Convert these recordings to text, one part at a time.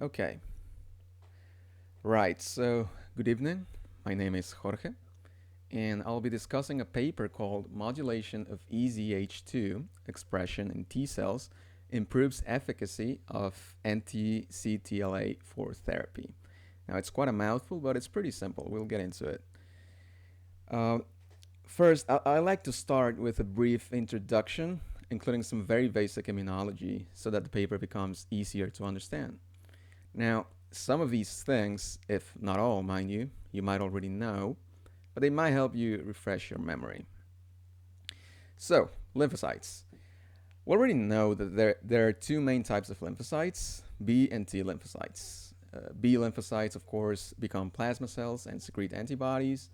Okay, right. So, good evening. My name is Jorge, and I'll be discussing a paper called Modulation of EZH2 expression in T cells improves efficacy of anti-CTLA-4 therapy. Now, it's quite a mouthful, but it's pretty simple. We'll get into it. Uh, First, I like to start with a brief introduction, including some very basic immunology, so that the paper becomes easier to understand. Now, some of these things, if not all, mind you, you might already know, but they might help you refresh your memory. So, lymphocytes. We already know that there are two main types of lymphocytes, B and T lymphocytes. B lymphocytes, of course, become plasma cells and secrete antibodies,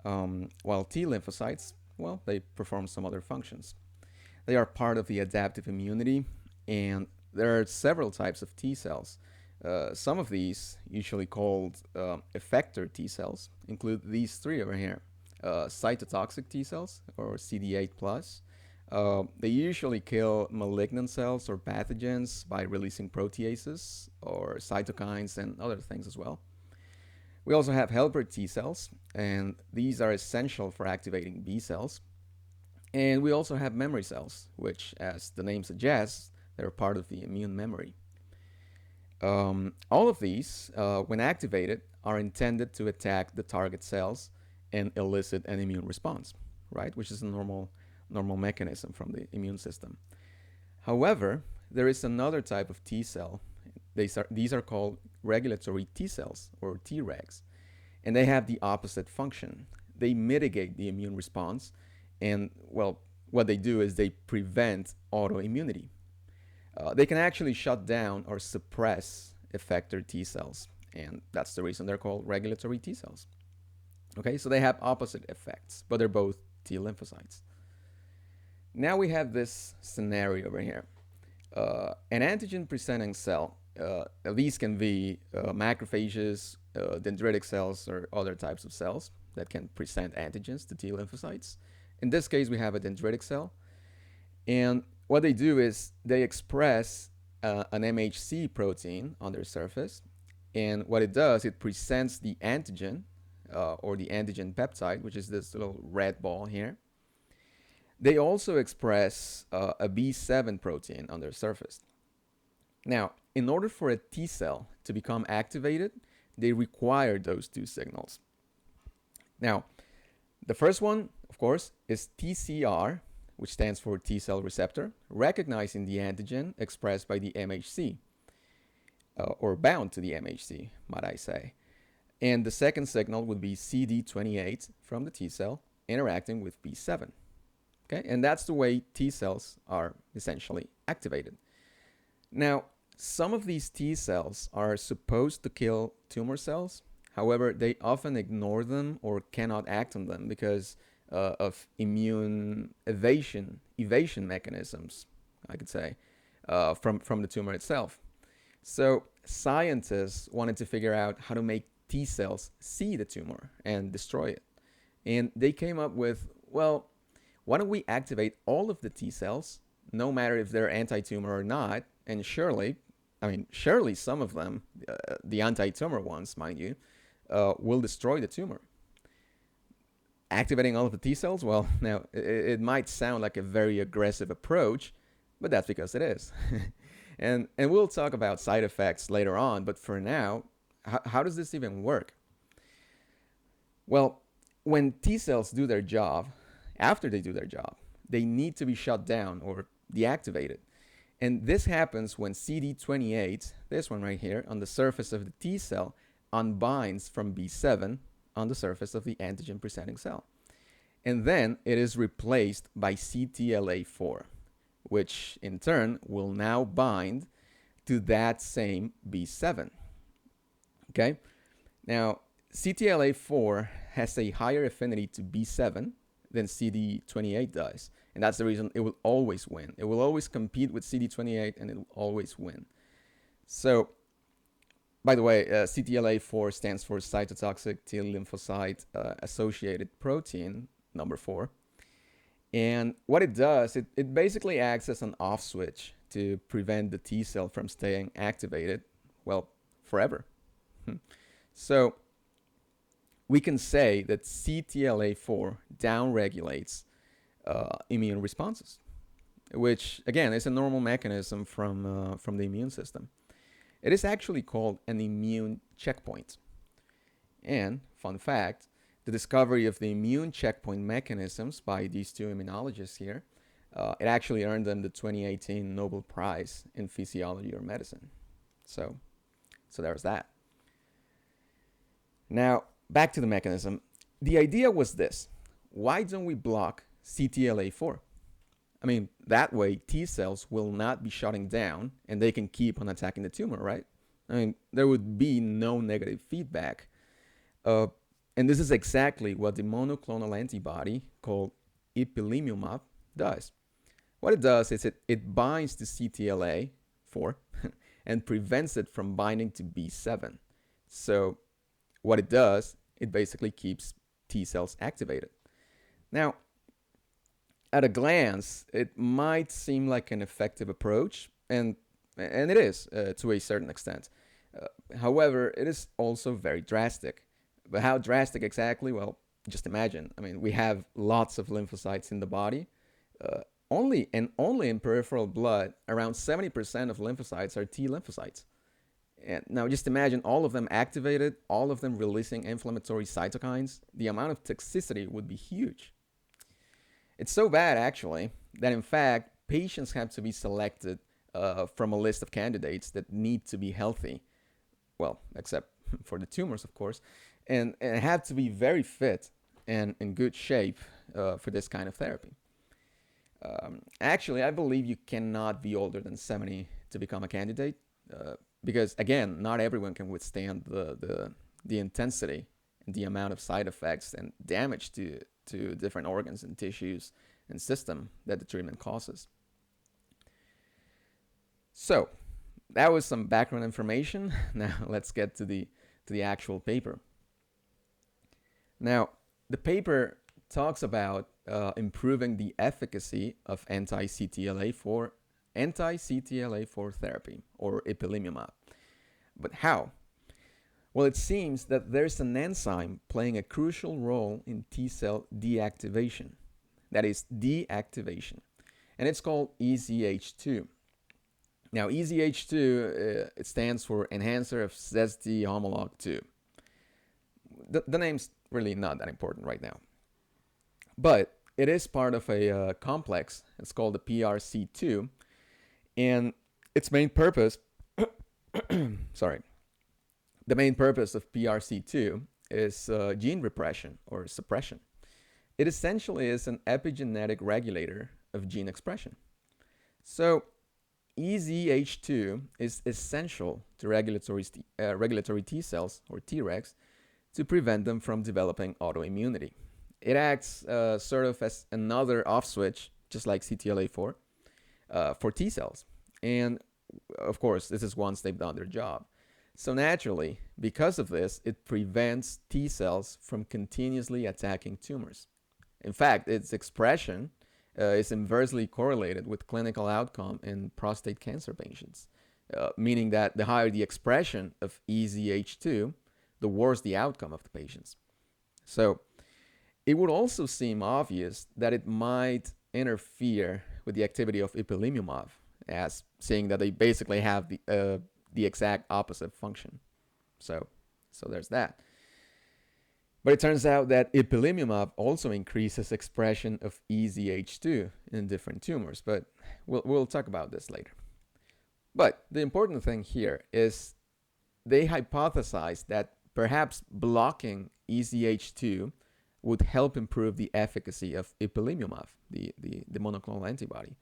while T lymphocytes, well, they perform some other functions. They are part of the adaptive immunity, and there are several types of T cells. Some of these, usually called effector T cells, include these three over here: cytotoxic T cells, or CD8 plus. They usually kill malignant cells or pathogens by releasing proteases or cytokines and other things as well. We also have helper T cells, and these are essential for activating B cells. And we also have memory cells, which, as the name suggests, they're part of the immune memory. All of these, when activated, are intended to attack the target cells and elicit an immune response, right? Which is a normal mechanism from the immune system. However, there is another type of T cell. These are called regulatory T cells, or Tregs, and they have the opposite function. They mitigate the immune response, and well, what they do is they prevent autoimmunity. They can actually shut down or suppress effector T cells, and that's the reason they're called regulatory T cells. Okay, so they have opposite effects, but they're both T lymphocytes. Now we have this scenario over here. An antigen presenting cell, these can be macrophages, dendritic cells, or other types of cells that can present antigens to T lymphocytes. In this case, we have a dendritic cell. And what they do is they express an MHC protein on their surface. And what it does, it presents the antigen or the antigen peptide, which is this little red ball here. They also express a B7 protein on their surface. Now, in order for a T cell to become activated, they require those two signals. Now, the first one, of course, is TCR, which stands for T cell receptor, recognizing the antigen expressed by the MHC, or bound to the MHC, might I say. And the second signal would be CD28 from the T cell interacting with B7. Okay, and that's the way T cells are essentially activated. Now, some of these T cells are supposed to kill tumor cells. However, they often ignore them or cannot act on them because of immune evasion mechanisms, I could say, from the tumor itself. So scientists wanted to figure out how to make T cells see the tumor and destroy it. And they came up with, well, why don't we activate all of the T cells, no matter if they're anti-tumor or not, and surely some of them, the anti-tumor ones, mind you, will destroy the tumor. Activating all of the T cells, well, now it might sound like a very aggressive approach, but that's because it is. and we'll talk about side effects later on, but for now, how does this even work? Well, when T cells do their job, after they do their job, they need to be shut down or deactivated. And this happens when CD28, this one right here, on the surface of the T cell, unbinds from B7 on the surface of the antigen presenting cell. And then it is replaced by CTLA-4, which in turn will now bind to that same B7. Okay? Now, CTLA-4 has a higher affinity to B7 than CD28 does. And that's the reason it will always win. It will always compete with CD28 and it will always win. So, by the way, CTLA-4 stands for cytotoxic T lymphocyte associated protein, number 4. And what it does, it basically acts as an off switch to prevent the T cell from staying activated well, forever. So we can say that CTLA-4 downregulates immune responses, which again is a normal mechanism from the immune system. It is actually called an immune checkpoint. And fun fact, the discovery of the immune checkpoint mechanisms by these two immunologists here, it actually earned them the 2018 Nobel Prize in Physiology or Medicine. So there's that. Now, back to the mechanism. The idea was this. Why don't we block CTLA-4? I mean, that way T cells will not be shutting down and they can keep on attacking the tumor, right? I mean, there would be no negative feedback. And this is exactly what the monoclonal antibody called ipilimumab does. What it does is it binds to CTLA-4 and prevents it from binding to B7. So what it does, it basically keeps T cells activated. Now, at a glance, it might seem like an effective approach, and it is to a certain extent. However, it is also very drastic. But how drastic exactly? Well, just imagine. I mean, we have lots of lymphocytes in the body. Only in peripheral blood, around 70% of lymphocytes are T lymphocytes. And now just imagine all of them activated, all of them releasing inflammatory cytokines. The amount of toxicity would be huge. It's so bad, actually, that in fact, patients have to be selected from a list of candidates that need to be healthy. Well, except for the tumors, of course, and have to be very fit and in good shape for this kind of therapy. Actually, I believe you cannot be older than 70 to become a candidate because, again, not everyone can withstand the intensity and the amount of side effects and damage to different organs and tissues and system that the treatment causes. So that was some background information. Now let's get to the actual paper. Now, the paper talks about improving the efficacy of anti-CTLA-4 therapy, or ipilimumab. But how? Well, it seems that there's an enzyme playing a crucial role in T cell deactivation. That is deactivation. And it's called EZH2. Now, EZH2, it stands for Enhancer of ZD Homolog 2. The name's really not that important right now. But it is part of a complex. It's called the PRC2. And its main purpose, the main purpose of PRC2 is gene repression or suppression. It essentially is an epigenetic regulator of gene expression. So EZH2 is essential to regulatory T cells, or Tregs, to prevent them from developing autoimmunity. It acts sort of as another off switch, just like CTLA-4, for T cells. And of course, this is once they've done their job. So naturally, because of this, it prevents T cells from continuously attacking tumors. In fact, its expression is inversely correlated with clinical outcome in prostate cancer patients, meaning that the higher the expression of EZH2, the worse the outcome of the patients. So it would also seem obvious that it might interfere with the activity of ipilimumab, as seeing that they basically have the exact opposite function. So there's that. But it turns out that ipilimumab also increases expression of EZH2 in different tumors, but we'll talk about this later. But the important thing here is they hypothesized that perhaps blocking EZH2 would help improve the efficacy of ipilimumab, the monoclonal antibody.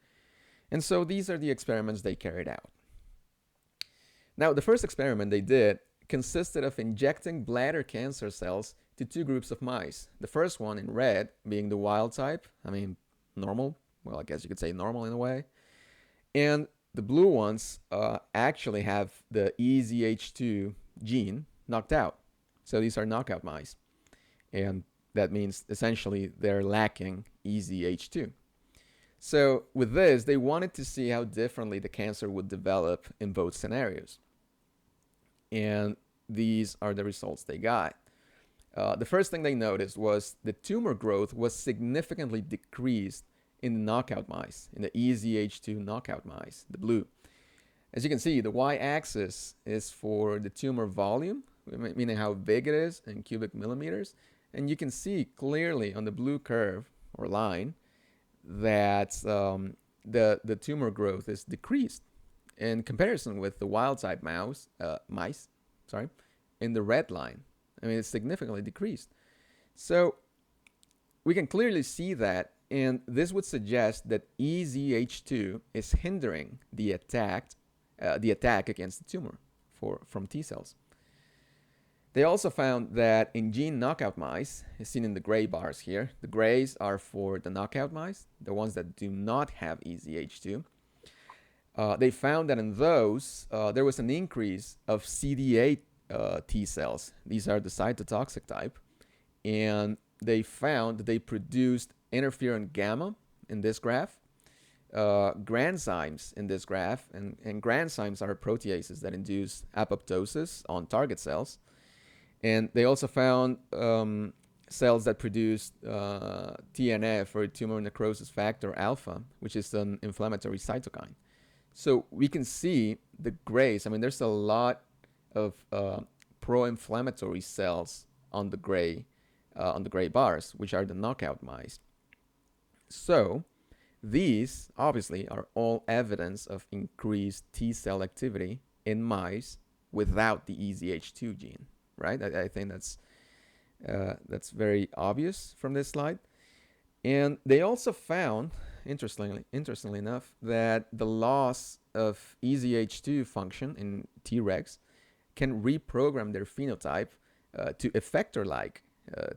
And so these are the experiments they carried out. Now, the first experiment they did consisted of injecting bladder cancer cells to two groups of mice. The first one in red being the wild type, normal. Well, I guess you could say normal in a way. And the blue ones actually have the EZH2 gene knocked out. So these are knockout mice. And that means essentially they're lacking EZH2. So with this, they wanted to see how differently the cancer would develop in both scenarios. And these are the results they got. The first thing they noticed was the tumor growth was significantly decreased in the knockout mice, in the EZH2 knockout mice, the blue. As you can see, the y-axis is for the tumor volume, meaning how big it is in cubic millimeters. And you can see clearly on the blue curve or line that the tumor growth is decreased in comparison with the wild-type mice, in the red line. I mean, it's significantly decreased. So we can clearly see that, and this would suggest that EZH2 is hindering the attack against the tumor from T cells. They also found that in gene knockout mice, as seen in the gray bars here, the grays are for the knockout mice, the ones that do not have EZH2. They found that in those, there was an increase of CD8 T cells. These are the cytotoxic type. And they found that they produced interferon gamma in this graph, granzymes in this graph, and granzymes are proteases that induce apoptosis on target cells. And they also found cells that produce TNF, or tumor necrosis factor alpha, which is an inflammatory cytokine. So we can see the grays. I mean, there's a lot of pro-inflammatory cells on the gray bars, which are the knockout mice. So these obviously are all evidence of increased T cell activity in mice without the EZH2 gene, right? I think that's very obvious from this slide. And they also found, interestingly enough, that the loss of EZH2 function in Tregs can reprogram their phenotype to effector-like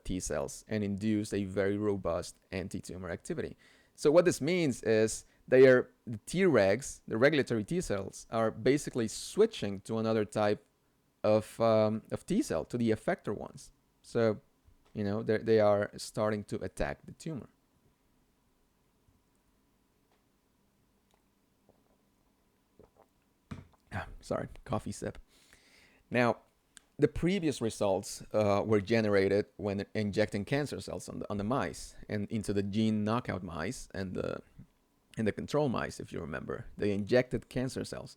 T cells and induce a very robust anti-tumor activity. So what this means is the Tregs, the regulatory T cells, are basically switching to another type of T cell, to the effector ones. So, they are starting to attack the tumor. Sorry, coffee sip. Now, the previous results were generated when injecting cancer cells on the mice and into the gene knockout mice and the control mice, if you remember. They injected cancer cells.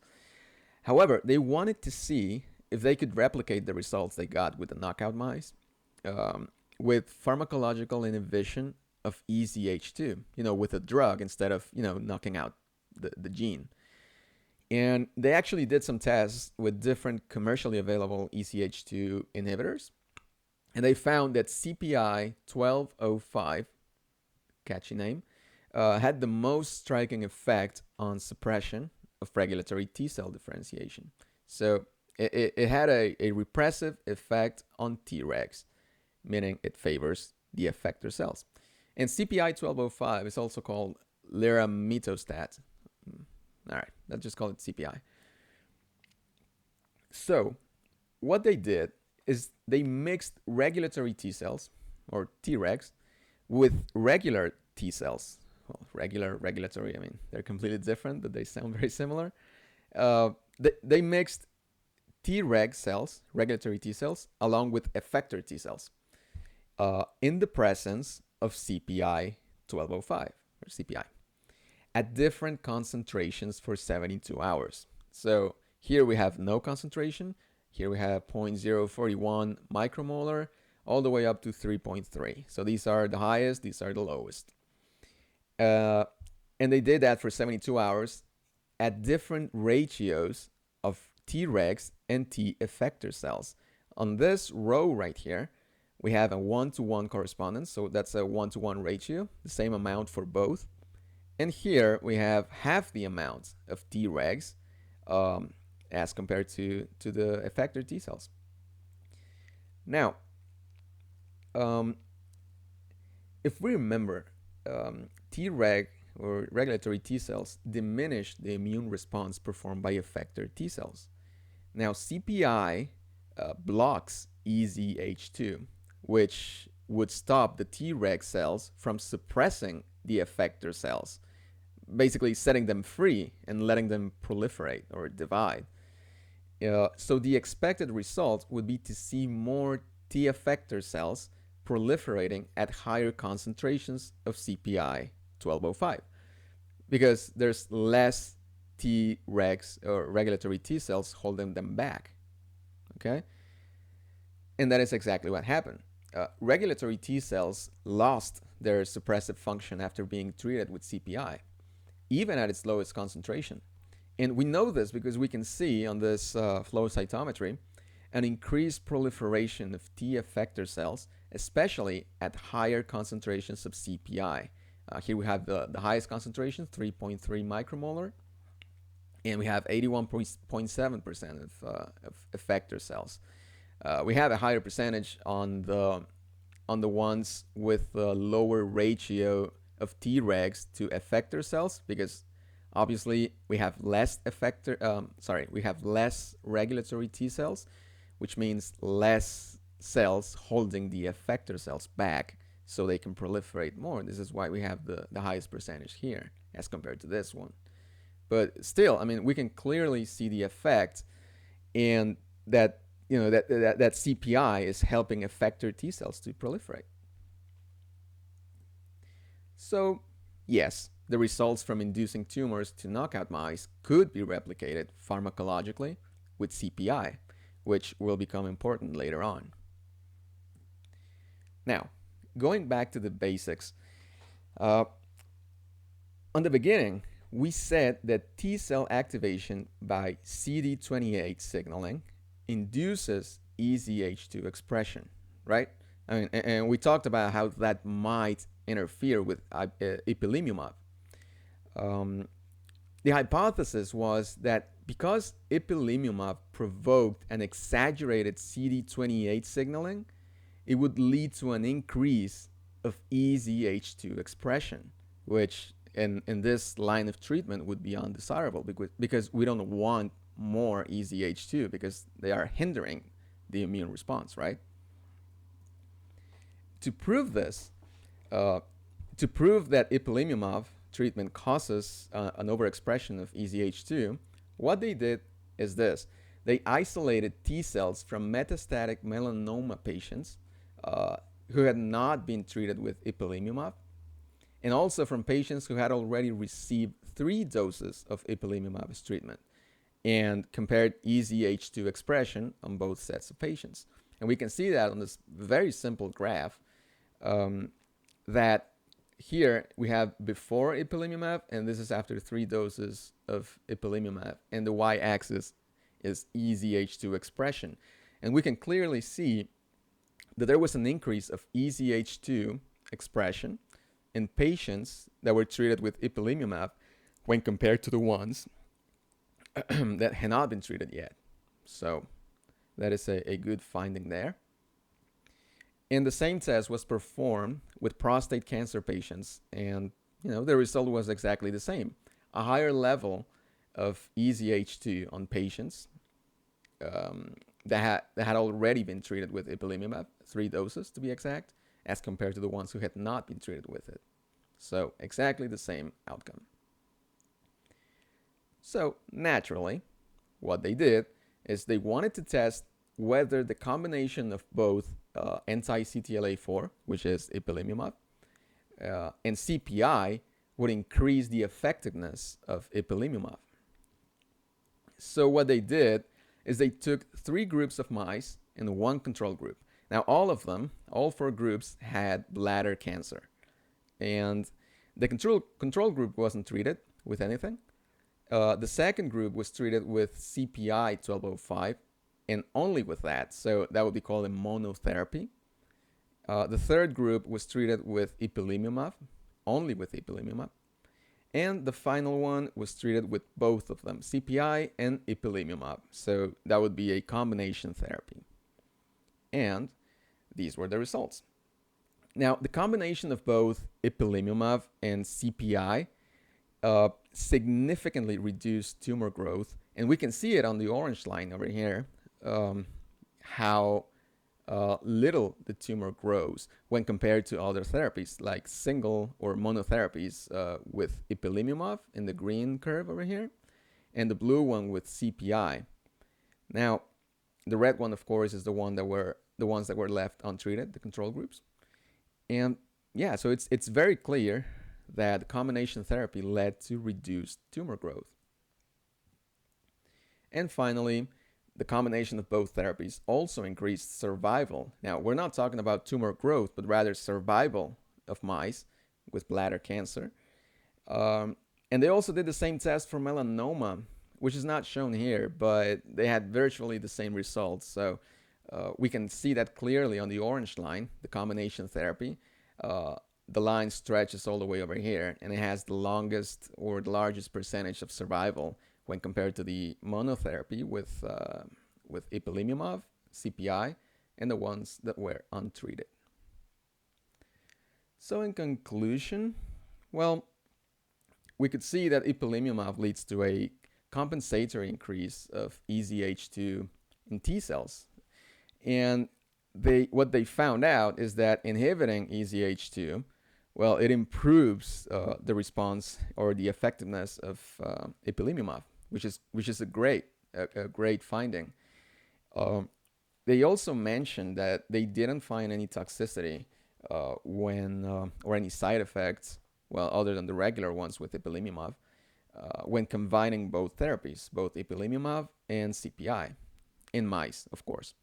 However, they wanted to see if they could replicate the results they got with the knockout mice with pharmacological inhibition of EZH2, with a drug instead of, knocking out the gene. And they actually did some tests with different commercially available EZH2 inhibitors. And they found that CPI 1205, catchy name, had the most striking effect on suppression of regulatory T cell differentiation. So it had a repressive effect on Tregs, meaning it favors the effector cells. And CPI 1205 is also called liramitostat. All right, let's just call it CPI. So what they did is they mixed regulatory T cells, or Tregs, with regular T cells. Well, regulatory, I mean, they're completely different, but they sound very similar. They mixed Treg cells, regulatory T cells, along with effector T cells in the presence of CPI 1205, or CPI, at different concentrations for 72 hours. So here we have no concentration. Here we have 0.041 micromolar, all the way up to 3.3. So these are the highest, these are the lowest. And they did that for 72 hours at different ratios of Tregs and T effector cells. On this row right here, we have a 1-to-1 correspondence. So that's a 1-to-1 ratio, the same amount for both. And here we have half the amount of Tregs as compared to the effector T cells. Now, if we remember, Treg or regulatory T cells diminish the immune response performed by effector T cells. Now, CPI blocks EZH2, which would stop the Treg cells from suppressing the effector cells, basically setting them free and letting them proliferate or divide. So the expected result would be to see more T effector cells proliferating at higher concentrations of CPI 1205 because there's less T regs or regulatory T cells holding them back. Okay? And that is exactly what happened. Regulatory T cells lost their suppressive function after being treated with CPI, even at its lowest concentration. And we know this because we can see on this flow cytometry an increased proliferation of T effector cells, especially at higher concentrations of CPI. Here we have the highest concentration, 3.3 micromolar, and we have 81.7% of effector cells. We have a higher percentage on the ones with the lower ratio of Tregs to effector cells because obviously we have less we have less regulatory T cells, which means less cells holding the effector cells back so they can proliferate more. This is why we have the highest percentage here as compared to this one. But still, I mean, we can clearly see the effect, and that that CPI is helping effector T cells to proliferate. So, yes, the results from inducing tumors to knockout mice could be replicated pharmacologically with CPI, which will become important later on. Now, going back to the basics, on the beginning, we said that T cell activation by CD28 signaling induces EZH2 expression, right? I mean, and we talked about how that might interfere with ipilimumab. The hypothesis was that because ipilimumab provoked an exaggerated CD28 signaling, it would lead to an increase of EZH2 expression, which in this line of treatment would be undesirable because we don't want more EZH2 because they are hindering the immune response, right? To prove this, to prove that ipilimumab treatment causes an overexpression of EZH2, what they did is this. They isolated T cells from metastatic melanoma patients who had not been treated with ipilimumab, and also from patients who had already received 3 doses of ipilimumab as treatment, and compared EZH2 expression on both sets of patients. And we can see that on this very simple graph that here we have before ipilimumab, and this is after 3 doses of ipilimumab, and the y-axis is EZH2 expression. And we can clearly see that there was an increase of EZH2 expression in patients that were treated with ipilimumab when compared to the ones that had not been treated yet. So that is a good finding there. And the same test was performed with prostate cancer patients, and the result was exactly the same. A higher level of EZH2 on patients that had already been treated with ipilimumab, 3 doses to be exact, as compared to the ones who had not been treated with it. So exactly the same outcome. So naturally, what they did is they wanted to test whether the combination of both anti-CTLA-4, which is ipilimumab, and CPI would increase the effectiveness of ipilimumab. So what they did is they took 3 groups of mice and 1 control group. Now all 4 groups had bladder cancer. And the control group wasn't treated with anything. The second group was treated with CPI 1205 and only with that. So that would be called a monotherapy. The third group was treated with ipilimumab, only with ipilimumab. And the final one was treated with both of them, CPI and ipilimumab. So that would be a combination therapy. And these were the results. Now, the combination of both ipilimumab and CPI significantly reduced tumor growth. And we can see it on the orange line over here, how little the tumor grows when compared to other therapies like single or monotherapies with ipilimumab in the green curve over here, and the blue one with CPI. Now, the red one, of course, is the ones that were left untreated, the control groups. And yeah, so it's very clear that combination therapy led to reduced tumor growth. And finally, the combination of both therapies also increased survival. Now, we're not talking about tumor growth, but rather survival of mice with bladder cancer. Um, and they also did the same test for melanoma, which is not shown here, but they had virtually the same results. So we can see that clearly on the orange line, the combination therapy. Uh, the line stretches all the way over here, and it has the longest or the largest percentage of survival when compared to the monotherapy with ipilimumab, CPI, and the ones that were untreated. So in conclusion, well, we could see that ipilimumab leads to a compensatory increase of EZH2 in T cells. And what they found out is that inhibiting EZH2, well, it improves the response or the effectiveness of ipilimumab, which is a great finding. Um, they also mentioned that they didn't find any toxicity or any side effects, well, other than the regular ones with ipilimumab, when combining both therapies, both ipilimumab and CPI, in mice, of course.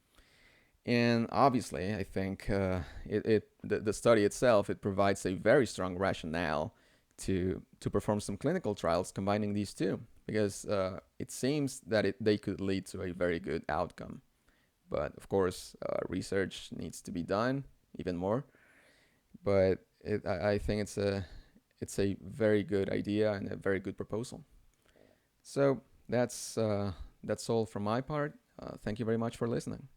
And obviously, I think the study itself, it provides a very strong rationale to perform some clinical trials combining these two, because it seems that they could lead to a very good outcome. But of course, research needs to be done even more. But I think it's a very good idea and a very good proposal. So that's all from my part. Thank you very much for listening.